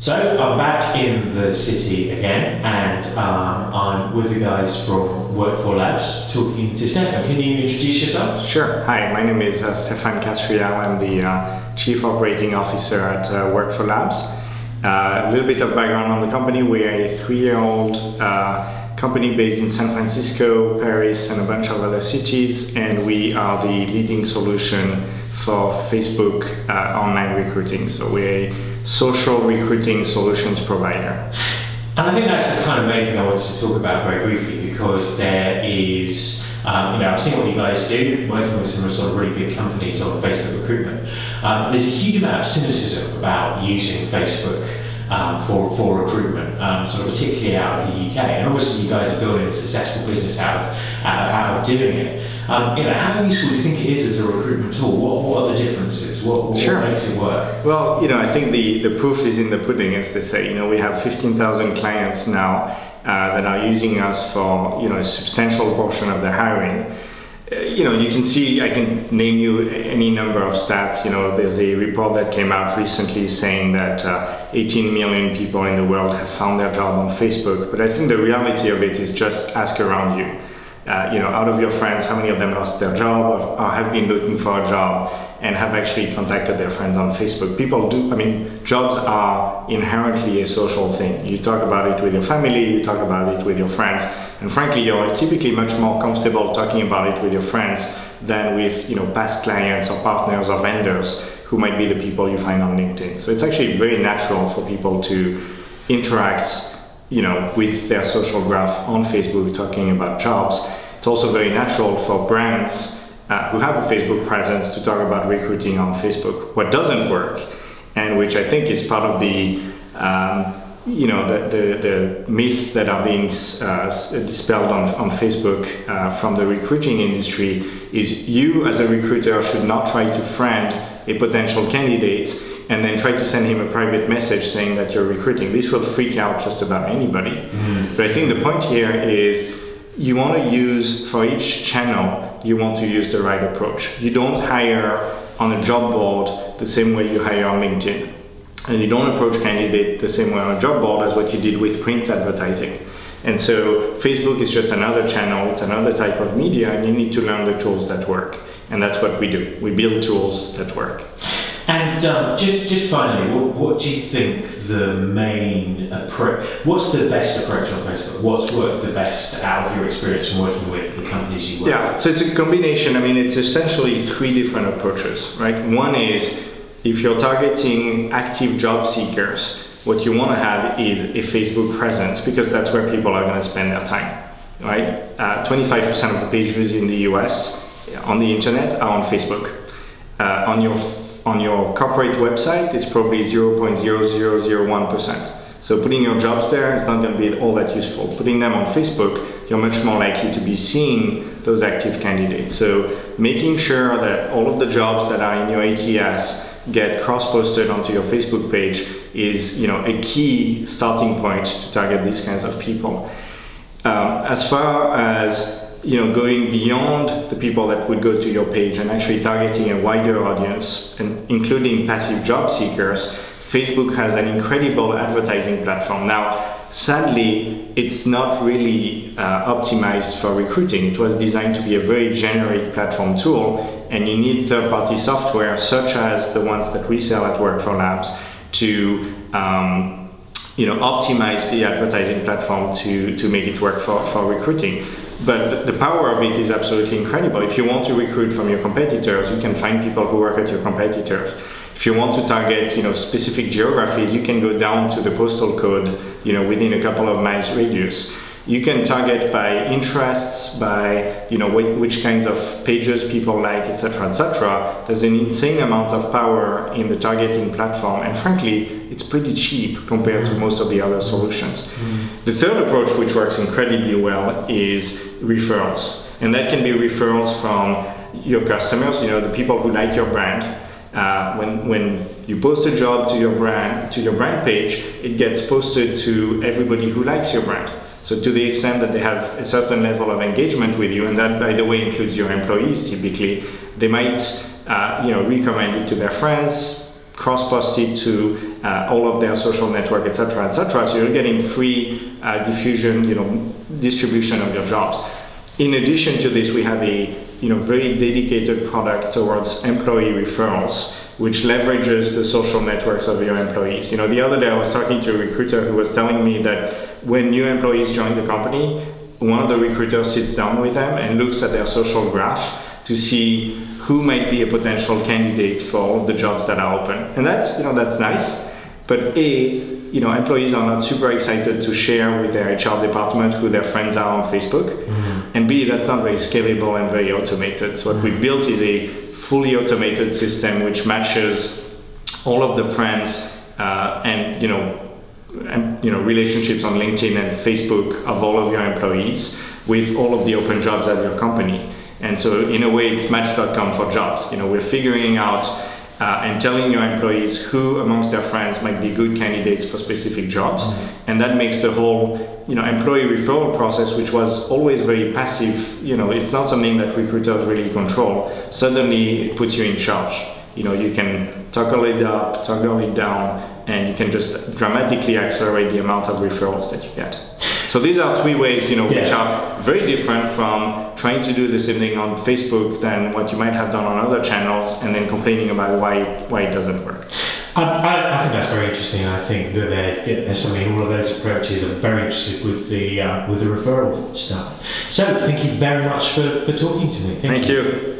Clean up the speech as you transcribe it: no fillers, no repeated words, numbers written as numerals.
So I'm back in the city again, and I'm with the guys from Work4Labs talking to Stefan. Can you introduce yourself? Sure. Hi, my name is Stefan Castrial. I'm the Chief Operating Officer at Work4Labs. A little bit of background on the company. We're a 3-year-old company based in San Francisco, Paris, and a bunch of other cities, and we are the leading solution for Facebook online recruiting. So we're a social recruiting solutions provider. And I think that's the kind of main thing I wanted to talk about very briefly, because there is, I've seen what you guys do, working with some sort of really big companies on Facebook recruitment. There's a huge amount of cynicism about using Facebook for recruitment, sort of particularly out of the UK. And obviously you guys are building a successful business out of doing it. How useful do you think it is as a recruitment tool? What are the differences? What makes it work? Well, I think the proof is in the pudding, as they say. We have 15,000 clients now that are using us for a substantial portion of their hiring. You can see, I can name you any number of stats. There's a report that came out recently saying that 18 million people in the world have found their job on Facebook. But I think the reality of it is just ask around you. Out of your friends, how many of them lost their job or have been looking for a job and have actually contacted their friends on Facebook? People do, jobs are inherently a social thing. You talk about it with your family, you talk about it with your friends, and frankly, you're typically much more comfortable talking about it with your friends than with past clients or partners or vendors who might be the people you find on LinkedIn. So it's actually very natural for people to interact with their social graph on Facebook talking about jobs. It's also very natural for brands who have a Facebook presence to talk about recruiting on Facebook. What doesn't work, and which I think is part of the the myths that are being dispelled on Facebook from the recruiting industry, is you as a recruiter should not try to friend a potential candidate and then try to send him a private message saying that you're recruiting. This will freak out just about anybody. Mm-hmm. But I think the point here is you want to use, for each channel, you want to use the right approach. You don't hire on a job board the same way you hire on LinkedIn. And you don't approach candidates the same way on a job board as what you did with print advertising. And so Facebook is just another channel, it's another type of media, and you need to learn the tools that work. And that's what we do. We build tools that work. And just finally, what do you think the main approach, what's the best approach on Facebook? What's worked the best out of your experience from working with the companies you work with? Yeah, so it's a combination. It's essentially 3 different approaches, right? One is, if you're targeting active job seekers, what you want to have is a Facebook presence, because that's where people are going to spend their time, right? 25% of the page views in the US on the internet are on Facebook. On your corporate website, it's probably 0.0001%. So putting your jobs there is not going to be all that useful. Putting them on Facebook, you're much more likely to be seeing those active candidates. So making sure that all of the jobs that are in your ATS get cross-posted onto your Facebook page is a key starting point to target these kinds of people. As far as going beyond the people that would go to your page and actually targeting a wider audience, and including passive job seekers, Facebook has an incredible advertising platform. Now, sadly, it's not really optimized for recruiting. It was designed to be a very generic platform tool, and you need third-party software, such as the ones that we sell at Work4Labs, to optimize the advertising platform to make it work for recruiting. But the power of it is absolutely incredible. If you want to recruit from your competitors, you can find people who work at your competitors. If you want to target, specific geographies, you can go down to the postal code, within a couple of miles radius. You can target by interests, by which kinds of pages people like, etc., etc. There's an insane amount of power in the targeting platform, and frankly, it's pretty cheap compared to most of the other solutions. Mm-hmm. The third approach, which works incredibly well, is referrals, and that can be referrals from your customers, the people who like your brand. When you post a job to your brand page, it gets posted to everybody who likes your brand. So to the extent that they have a certain level of engagement with you, and that, by the way, includes your employees typically, they might recommend it to their friends, cross-post it to all of their social network, etc., etc. So you're getting free diffusion, distribution of your jobs. In addition to this, we have a very dedicated product towards employee referrals, which leverages the social networks of your employees. The other day I was talking to a recruiter who was telling me that when new employees join the company, one of the recruiters sits down with them and looks at their social graph to see who might be a potential candidate for all of the jobs that are open. And that's nice. But employees are not super excited to share with their HR department who their friends are on Facebook. Mm-hmm. And B, that's not very scalable and very automated. So what we've built is a fully automated system which matches all of the friends and relationships on LinkedIn and Facebook of all of your employees with all of the open jobs at your company. And so in a way, it's Match.com for jobs. We're figuring out and telling your employees who amongst their friends might be good candidates for specific jobs. Mm-hmm. And that makes the whole employee referral process, which was always very passive, it's not something that recruiters really control. Suddenly it puts you in charge. You can toggle it up, toggle it down, and you can just dramatically accelerate the amount of referrals that you get. So these are three ways, which are very different from trying to do the same thing on Facebook than what you might have done on other channels, and then complaining about why it doesn't work. I think that's very interesting. I think that there's something in all of those approaches. I'm very interested with the referral stuff. So thank you very much for talking to me. Thank you.